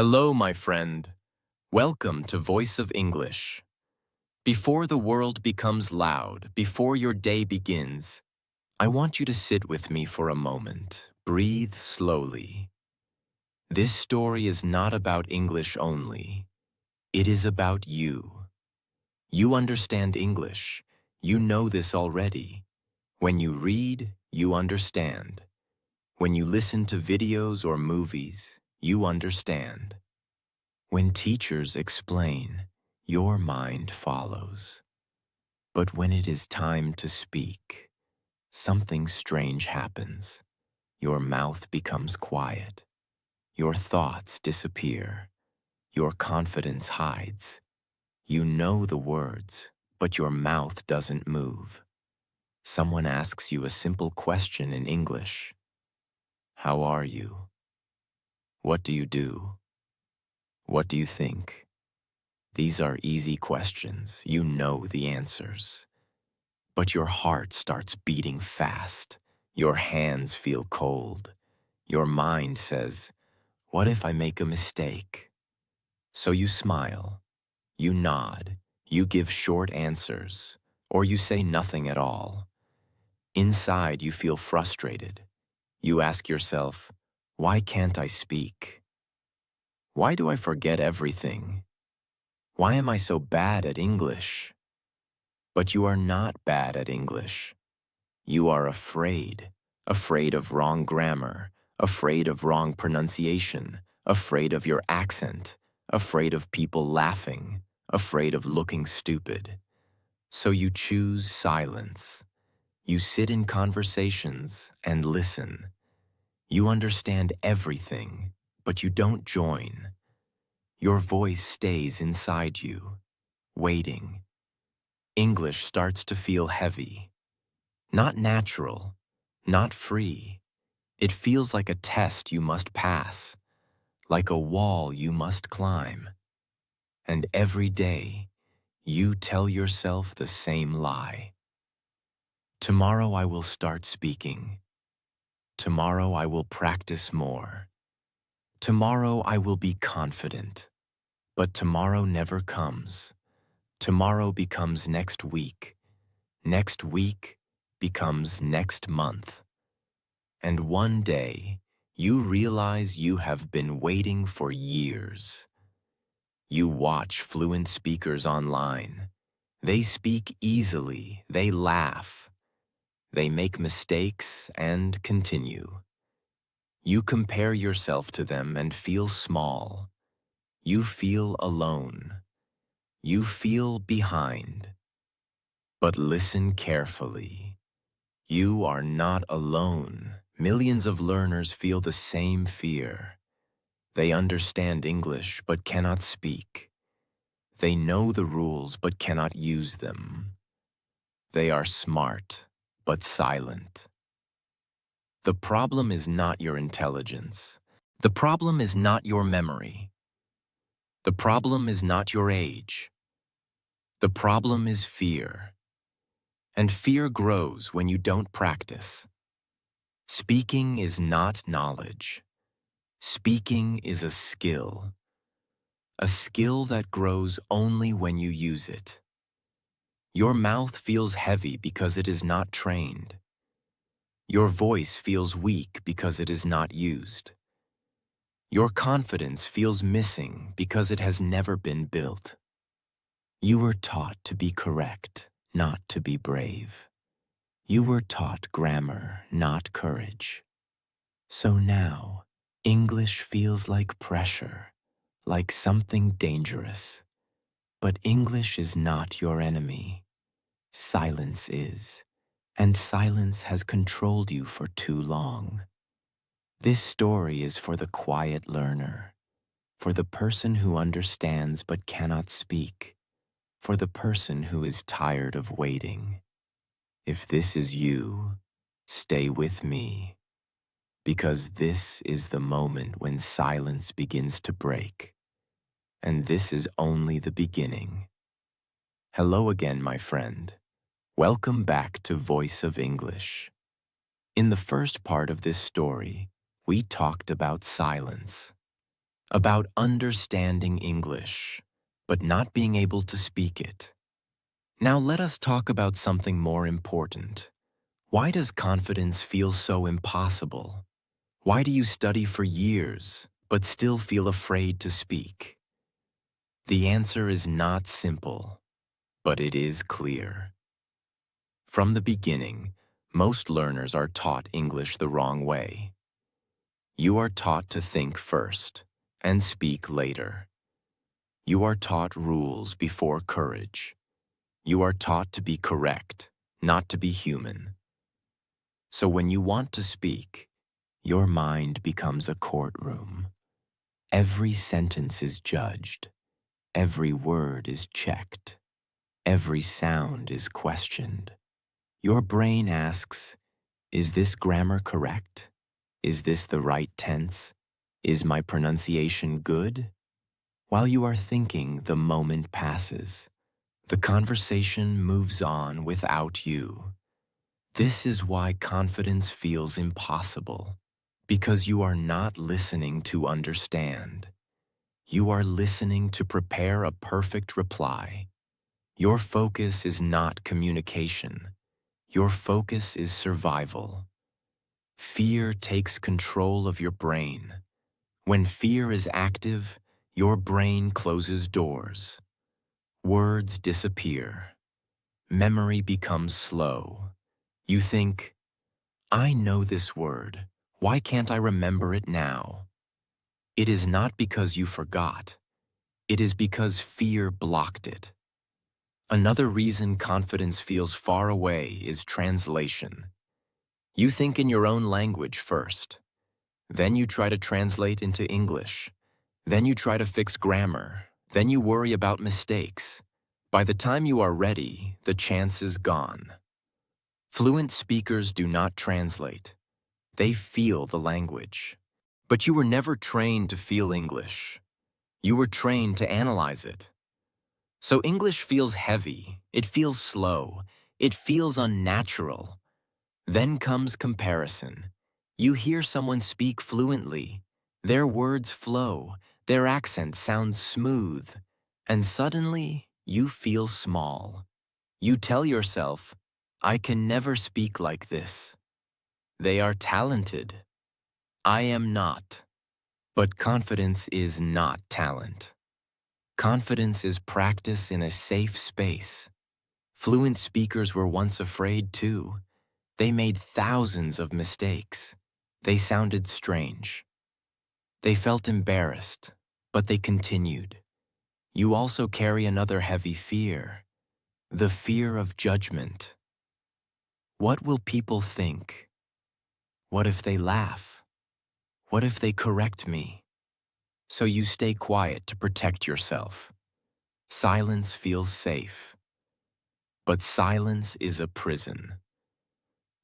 Hello, my friend. Welcome to Voice of English. Before the world becomes loud, before your day begins, I want you to sit with me for a moment. Breathe slowly. This story is not about English only. It is about you. You understand English. You know this already. When you read, you understand. When you listen to videos or movies, you understand. When teachers explain, your mind follows. But when it is time to speak, something strange happens. Your mouth becomes quiet. Your thoughts disappear. Your confidence hides. You know the words, but your mouth doesn't move. Someone asks you a simple question in English. How are you? What do you do? What do you think? These are easy questions. You know the answers. But your heart starts beating fast. Your hands feel cold. Your mind says, what if I make a mistake? So you smile. You nod. You give short answers. Or you say nothing at all. Inside, you feel frustrated. You ask yourself, why can't I speak? Why do I forget everything? Why am I so bad at English? But you are not bad at English. You are afraid. Afraid of wrong grammar, afraid of wrong pronunciation, afraid of your accent, afraid of people laughing, afraid of looking stupid. So you choose silence. You sit in conversations and listen. You understand everything, but you don't join. Your voice stays inside you, waiting. English starts to feel heavy. Not natural, not free. It feels like a test you must pass, like a wall you must climb. And every day, you tell yourself the same lie. Tomorrow I will start speaking. Tomorrow I will practice more. Tomorrow I will be confident. But tomorrow never comes. Tomorrow becomes next week. Next week becomes next month. And one day, you realize you have been waiting for years. You watch fluent speakers online. They speak easily, they laugh. They make mistakes and continue. You compare yourself to them and feel small. You feel alone. You feel behind. But listen carefully. You are not alone. Millions of learners feel the same fear. They understand English but cannot speak. They know the rules but cannot use them. They are smart but silent. The problem is not your intelligence. The problem is not your memory. The problem is not your age. The problem is fear. And fear grows when you don't practice. Speaking is not knowledge. Speaking is a skill that grows only when you use it. Your mouth feels heavy because it is not trained. Your voice feels weak because it is not used. Your confidence feels missing because it has never been built. You were taught to be correct, not to be brave. You were taught grammar, not courage. So now, English feels like pressure, like something dangerous. But English is not your enemy. Silence is, and silence has controlled you for too long. This story is for the quiet learner, for the person who understands but cannot speak, for the person who is tired of waiting. If this is you, stay with me, because this is the moment when silence begins to break, and this is only the beginning. Hello again, my friend. Welcome back to Voice of English. In the first part of this story, we talked about silence. about understanding English, but not being able to speak it. Now let us talk about something more important. Why does confidence feel so impossible? Why do you study for years, but still feel afraid to speak? The answer is not simple, but it is clear. From the beginning, most learners are taught English the wrong way. You are taught to think first and speak later. You are taught rules before courage. You are taught to be correct, not to be human. So when you want to speak, your mind becomes a courtroom. Every sentence is judged. Every word is checked. Every sound is questioned. Your brain asks, is this grammar correct? Is this the right tense? Is my pronunciation good? While you are thinking, the moment passes. The conversation moves on without you. This is why confidence feels impossible, because you are not listening to understand. You are listening to prepare a perfect reply. Your focus is not communication. Your focus is survival. Fear takes control of your brain. When fear is active, your brain closes doors. Words disappear. Memory becomes slow. You think, I know this word. Why can't I remember it now? It is not because you forgot. It is because fear blocked it. Another reason confidence feels far away is translation. You think in your own language first. Then you try to translate into English. Then you try to fix grammar. Then you worry about mistakes. By the time you are ready, the chance is gone. Fluent speakers do not translate. They feel the language. But you were never trained to feel English. You were trained to analyze it. So English feels heavy, it feels slow, it feels unnatural. Then comes comparison. You hear someone speak fluently. Their words flow, their accent sounds smooth, and suddenly you feel small. You tell yourself, I can never speak like this. They are talented. I am not. But confidence is not talent. Confidence is practice in a safe space. Fluent speakers were once afraid too. They made thousands of mistakes. They sounded strange. They felt embarrassed, but they continued. You also carry another heavy fear, the fear of judgment. What will people think? What if they laugh? What if they correct me? So you stay quiet to protect yourself. Silence feels safe. But silence is a prison.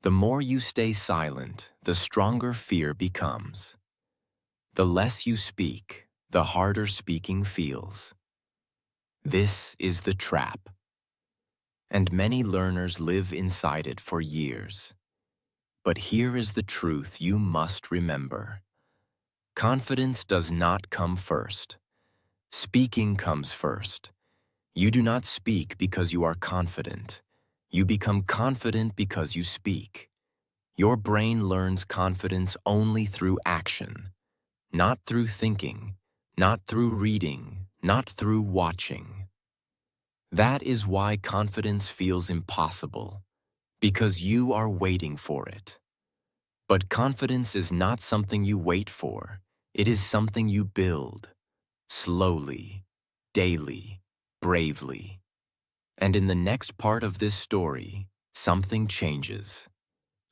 The more you stay silent, the stronger fear becomes. The less you speak, the harder speaking feels. This is the trap. And many learners live inside it for years. But here is the truth you must remember. Confidence does not come first. Speaking comes first. You do not speak because you are confident. You become confident because you speak. Your brain learns confidence only through action, not through thinking, not through reading, not through watching. That is why confidence feels impossible, because you are waiting for it. But confidence is not something you wait for. It is something you build, slowly, daily, bravely. And in the next part of this story, something changes.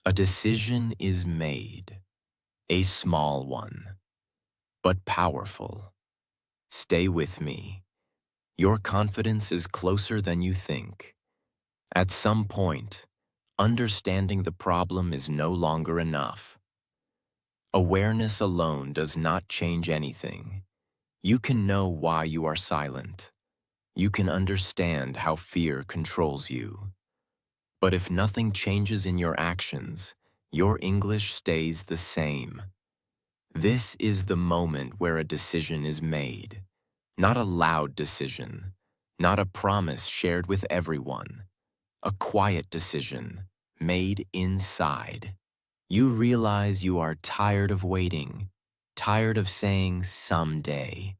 A decision is made, a small one, but powerful. Stay with me. Your confidence is closer than you think. At some point, understanding the problem is no longer enough. Awareness alone does not change anything. You can know why you are silent. You can understand how fear controls you. But if nothing changes in your actions, your English stays the same. This is the moment where a decision is made. Not a loud decision, not a promise shared with everyone. A quiet decision made inside. You realize you are tired of waiting, tired of saying someday,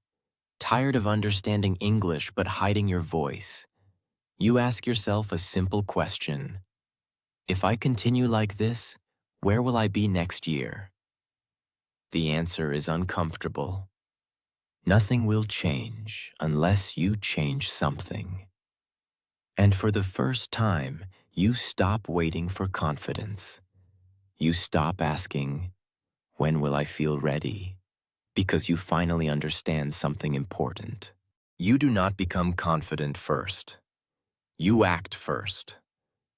tired of understanding English but hiding your voice. You ask yourself a simple question. If I continue like this, where will I be next year? The answer is uncomfortable. Nothing will change unless you change something. And for the first time, you stop waiting for confidence. You stop asking, when will I feel ready? Because you finally understand something important. You do not become confident first. You act first.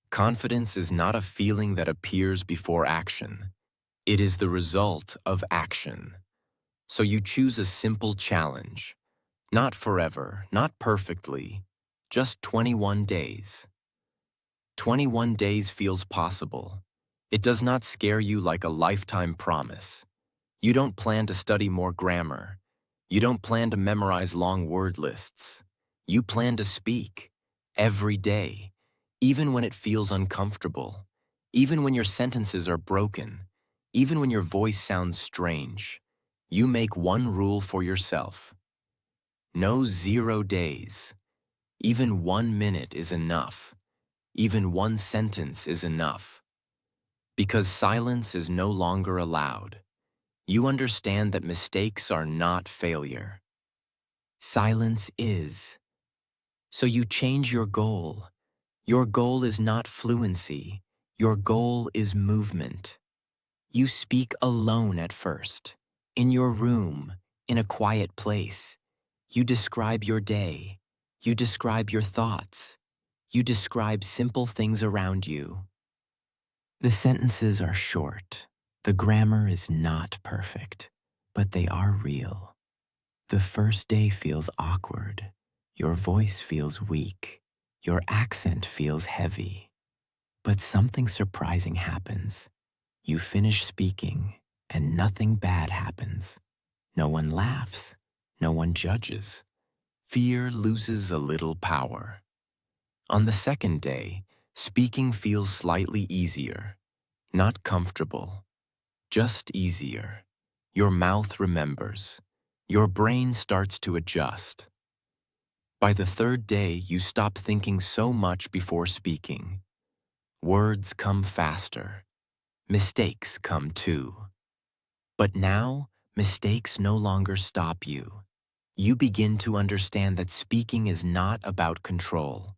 Confidence is not a feeling that appears before action. It is the result of action. So you choose a simple challenge. Not forever, not perfectly, just 21 days. 21 days feels possible. It does not scare you like a lifetime promise. You don't plan to study more grammar. You don't plan to memorize long word lists. You plan to speak every day, even when it feels uncomfortable, even when your sentences are broken, even when your voice sounds strange. You make one rule for yourself. No 0 days. Even 1 minute is enough. Even one sentence is enough. Because silence is no longer allowed. You understand that mistakes are not failure. Silence is. So you change your goal. Your goal is not fluency. Your goal is movement. You speak alone at first, in your room, in a quiet place. You describe your day. You describe your thoughts. You describe simple things around you. The sentences are short. The grammar is not perfect, but they are real. The first day feels awkward. Your voice feels weak. Your accent feels heavy. But something surprising happens. You finish speaking, and nothing bad happens. No one laughs. No one judges. Fear loses a little power. On the second day, speaking feels slightly easier. Not comfortable, just easier. Your mouth remembers. Your brain starts to adjust. By the third day, you stop thinking so much before speaking. Words come faster. Mistakes come too. But now, mistakes no longer stop you. You begin to understand that speaking is not about control.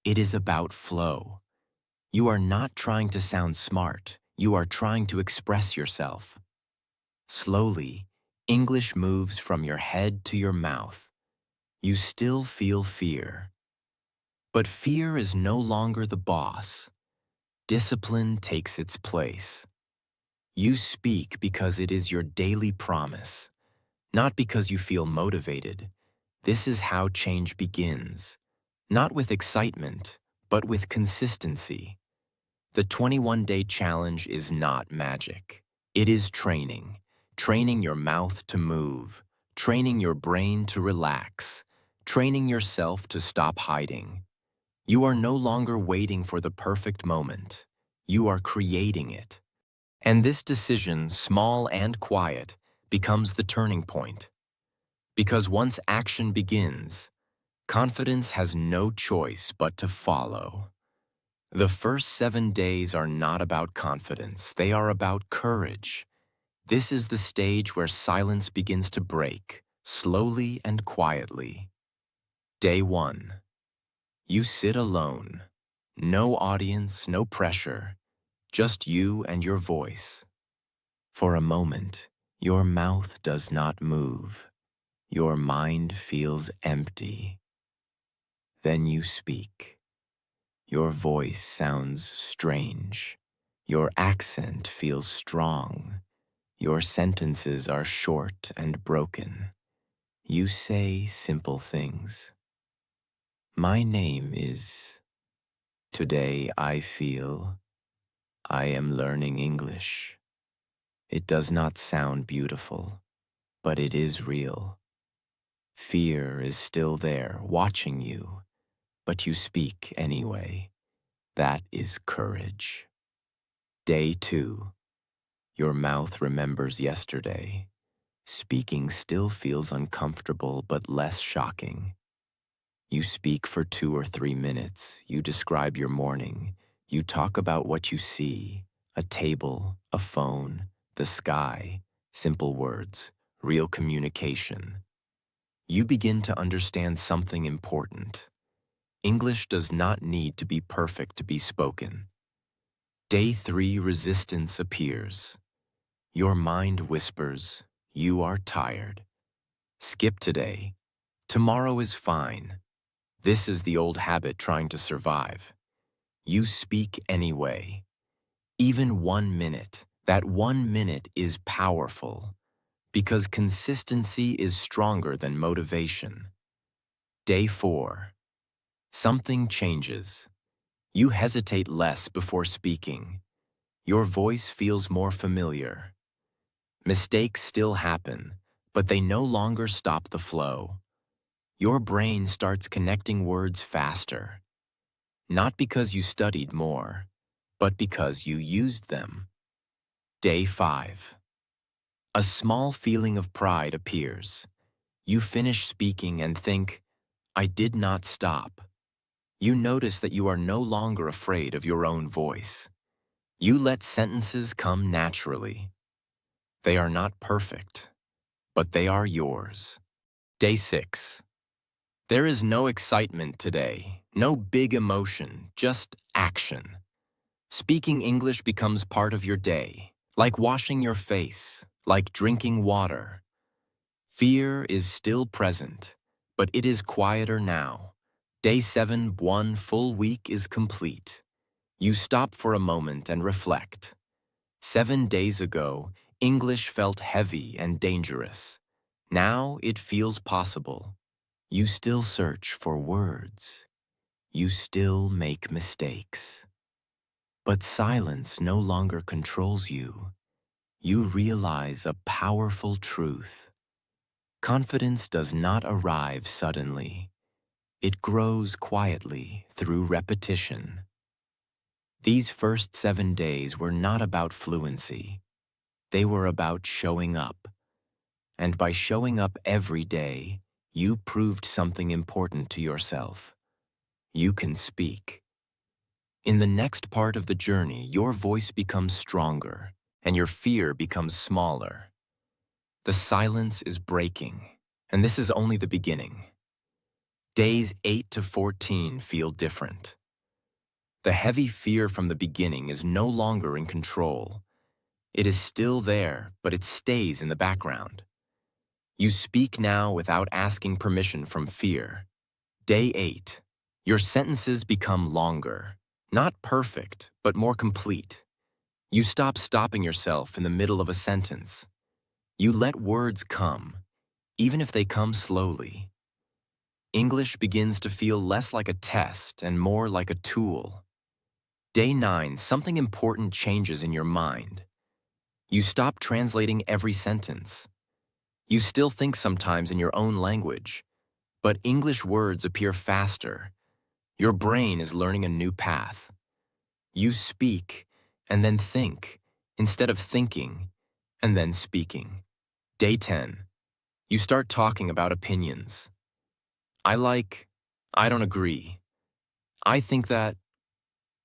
It is about flow. You are not trying to sound smart. You are trying to express yourself. Slowly, English moves from your head to your mouth. You still feel fear. But fear is no longer the boss. Discipline takes its place. You speak because it is your daily promise, not because you feel motivated. This is how change begins, not with excitement, but with consistency. The 21-day challenge is not magic. It is training. Training your mouth to move, training your brain to relax, training yourself to stop hiding. You are no longer waiting for the perfect moment. You are creating it. And this decision, small and quiet, becomes the turning point. Because once action begins, confidence has no choice but to follow. The first 7 days are not about confidence, they are about courage. This is the stage where silence begins to break, slowly and quietly. Day 1. You sit alone. No audience, no pressure, just you and your voice. For a moment, your mouth does not move. Your mind feels empty. Then you speak. Your voice sounds strange. Your accent feels strong. Your sentences are short and broken. You say simple things. My name is. Today I feel I am learning English. It does not sound beautiful, but it is real. Fear is still there, watching you, but you speak anyway. That is courage. Day 2. Your mouth remembers yesterday. Speaking still feels uncomfortable but less shocking. You speak for 2 or 3 minutes. You describe your morning. You talk about what you see: a table, a phone, the sky, simple words, real communication. You begin to understand something important. English does not need to be perfect to be spoken. Day 3, resistance appears. Your mind whispers, "You are tired. Skip today. Tomorrow is fine." This is the old habit trying to survive. You speak anyway. Even 1 minute. That 1 minute is powerful because consistency is stronger than motivation. Day 4. Something changes. You hesitate less before speaking. Your voice feels more familiar. Mistakes still happen, but they no longer stop the flow. Your brain starts connecting words faster. Not because you studied more, but because you used them. Day 5. A small feeling of pride appears. You finish speaking and think, "I did not stop." You notice that you are no longer afraid of your own voice. You let sentences come naturally. They are not perfect, but they are yours. Day 6. There is no excitement today, no big emotion, just action. Speaking English becomes part of your day, like washing your face, like drinking water. Fear is still present, but it is quieter now. Day 7, 1 full week is complete. You stop for a moment and reflect. 7 days ago, English felt heavy and dangerous. Now it feels possible. You still search for words. You still make mistakes. But silence no longer controls you. You realize a powerful truth. Confidence does not arrive suddenly. It grows quietly through repetition. These first 7 days were not about fluency. They were about showing up. And by showing up every day, you proved something important to yourself. You can speak. In the next part of the journey, your voice becomes stronger and your fear becomes smaller. The silence is breaking, and this is only the beginning. Days 8 to 14 feel different. The heavy fear from the beginning is no longer in control. It is still there, but it stays in the background. You speak now without asking permission from fear. Day 8. Your sentences become longer. Not perfect, but more complete. You stop stopping yourself in the middle of a sentence. You let words come, even if they come slowly. English begins to feel less like a test and more like a tool. Day 9, something important changes in your mind. You stop translating every sentence. You still think sometimes in your own language, but English words appear faster. Your brain is learning a new path. You speak and then think, instead of thinking and then speaking. Day 10. You start talking about opinions. I like, I don't agree. I think that.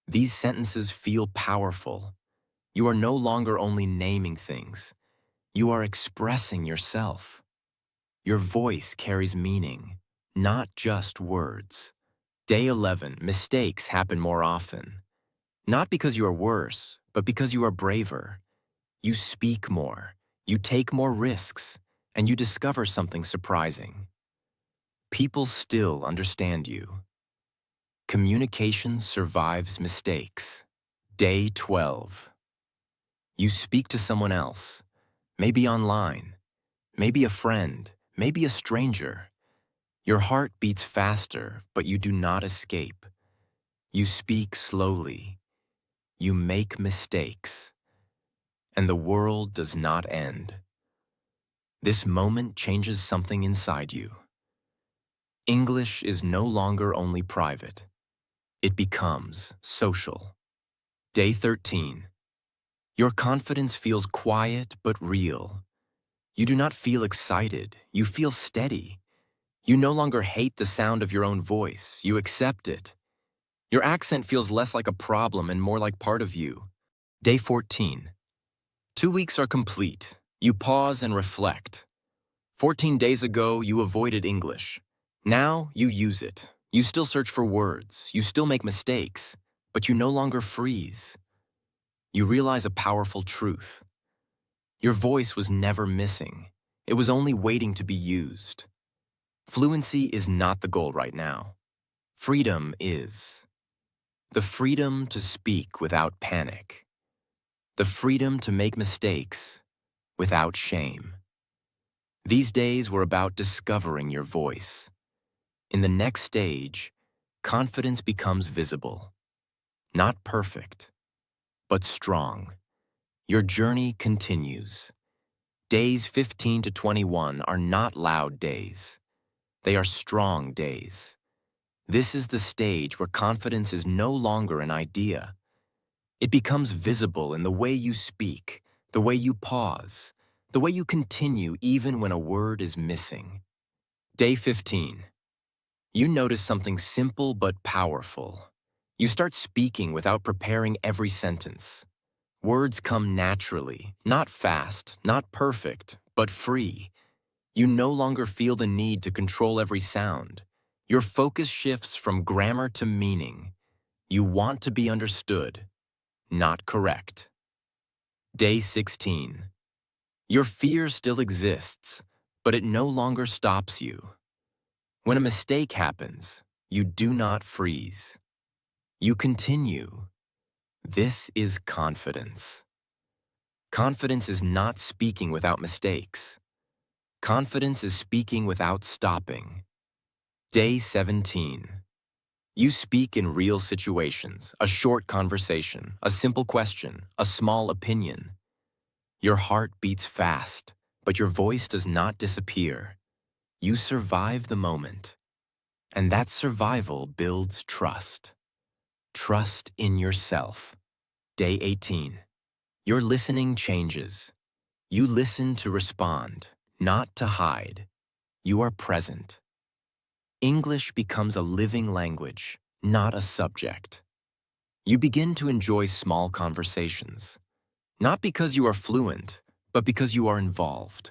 These sentences feel powerful. You are no longer only naming things. You are expressing yourself. Your voice carries meaning, not just words. Day 11, mistakes happen more often. Not because you are worse, but because you are braver. You speak more, you take more risks, and you discover something surprising. People still understand you. Communication survives mistakes. Day 12. You speak to someone else, maybe online, maybe a friend, maybe a stranger. Your heart beats faster, but you do not escape. You speak slowly. You make mistakes. and the world does not end. This moment changes something inside you. English is no longer only private. It becomes social. Day 13. Your confidence feels quiet but real. You do not feel excited. You feel steady. You no longer hate the sound of your own voice. You accept it. Your accent feels less like a problem and more like part of you. Day 14. 2 weeks are complete. You pause and reflect. 14 days ago, you avoided English. Now, you use it. You still search for words. You still make mistakes. But you no longer freeze. You realize a powerful truth. Your voice was never missing. It was only waiting to be used. Fluency is not the goal right now. Freedom is. The freedom to speak without panic. The freedom to make mistakes without shame. These days were about discovering your voice. In the next stage, confidence becomes visible. Not perfect, but strong. Your journey continues. Days 15 to 21 are not loud days. They are strong days. This is the stage where confidence is no longer an idea. It becomes visible in the way you speak, the way you pause, the way you continue even when a word is missing. Day 15. You notice something simple but powerful. You start speaking without preparing every sentence. Words come naturally, not fast, not perfect, but free. You no longer feel the need to control every sound. Your focus shifts from grammar to meaning. You want to be understood, not correct. Day 16. Your fear still exists, but it no longer stops you. When a mistake happens, you do not freeze. You continue. This is confidence. Confidence is not speaking without mistakes. Confidence is speaking without stopping. Day 17. You speak in real situations, a short conversation, a simple question, a small opinion. Your heart beats fast, but your voice does not disappear. You survive the moment. And that survival builds trust. Trust in yourself. Day 18. Your listening changes. You listen to respond, not to hide. You are present. English becomes a living language, not a subject. You begin to enjoy small conversations, not because you are fluent, but because you are involved.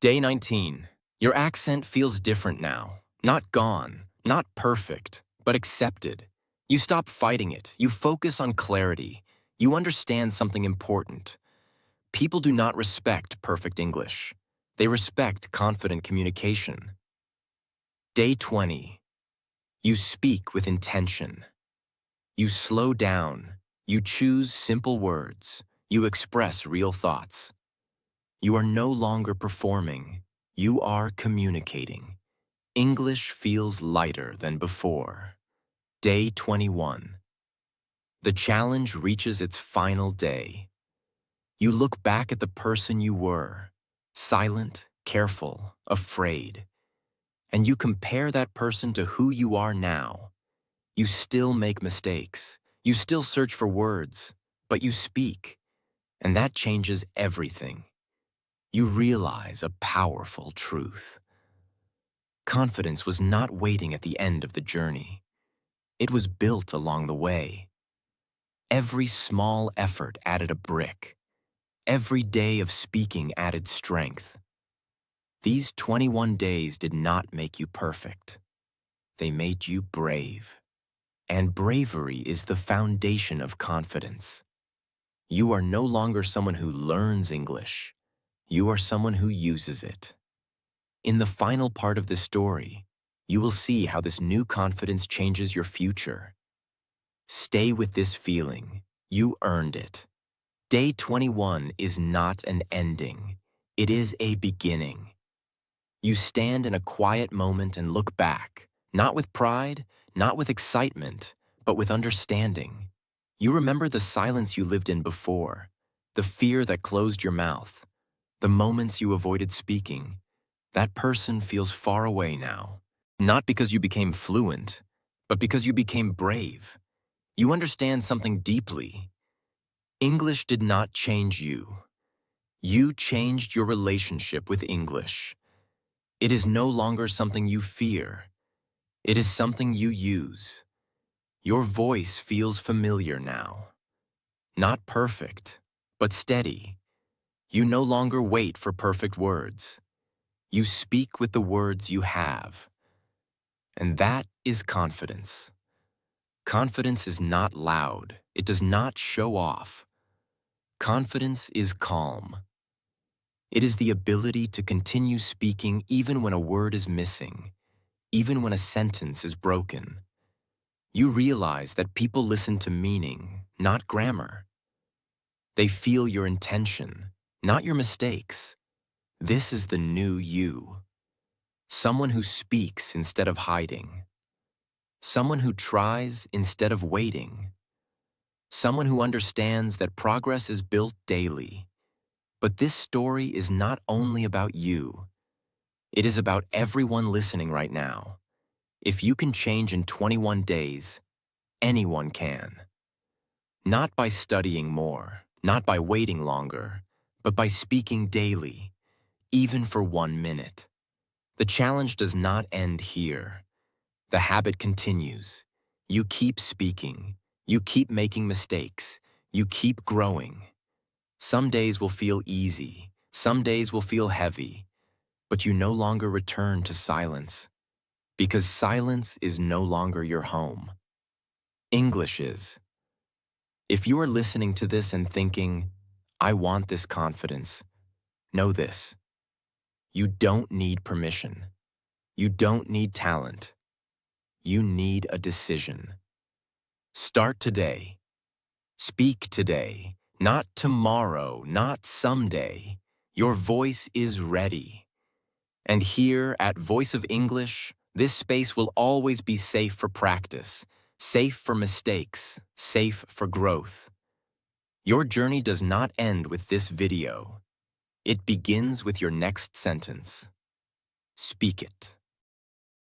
Day 19. Your accent feels different now. Not gone, not perfect, but accepted. You stop fighting it. You focus on clarity. You understand something important. People do not respect perfect English. They respect confident communication. Day 20. You speak with intention. You slow down. You choose simple words. You express real thoughts. You are no longer performing. You are communicating. English feels lighter than before. Day 21. The challenge reaches its final day. You look back at the person you were, silent, careful, afraid, and you compare that person to who you are now. You still make mistakes. You still search for words, but you speak, and that changes everything. You realize a powerful truth. Confidence was not waiting at the end of the journey. It was built along the way. Every small effort added a brick. Every day of speaking added strength. These 21 days did not make you perfect. They made you brave. And bravery is the foundation of confidence. You are no longer someone who learns English. You are someone who uses it. In the final part of this story, you will see how this new confidence changes your future. Stay with this feeling. You earned it. Day 21 is not an ending. It is a beginning. You stand in a quiet moment and look back, not with pride, not with excitement, but with understanding. You remember the silence you lived in before. the fear that closed your mouth, the moments you avoided speaking, that person feels far away now. Not because you became fluent, but because you became brave. You understand something deeply. English did not change you. You changed your relationship with English. It is no longer something you fear. It is something you use. Your voice feels familiar now. Not perfect, but steady. You no longer wait for perfect words. You speak with the words you have. And that is confidence. Confidence is not loud. It does not show off. Confidence is calm. It is the ability to continue speaking even when a word is missing, even when a sentence is broken. You realize that people listen to meaning, not grammar. They feel your intention, not your mistakes. This is the new you. Someone who speaks instead of hiding. Someone who tries instead of waiting. Someone who understands that progress is built daily. But this story is not only about you. It is about everyone listening right now. If you can change in 21 days, anyone can. Not by studying more, not by waiting longer, but by speaking daily, even for 1 minute. The challenge does not end here. The habit continues. You keep speaking. You keep making mistakes. You keep growing. Some days will feel easy. Some days will feel heavy. But you no longer return to silence. Because silence is no longer your home. English is. If you are listening to this and thinking, I want this confidence, know this. You don't need permission. You don't need talent. You need a decision. Start today. Speak today, not tomorrow, not someday. Your voice is ready. And here at Voice of English, this space will always be safe for practice, safe for mistakes, safe for growth. Your journey does not end with this video. It begins with your next sentence. Speak it.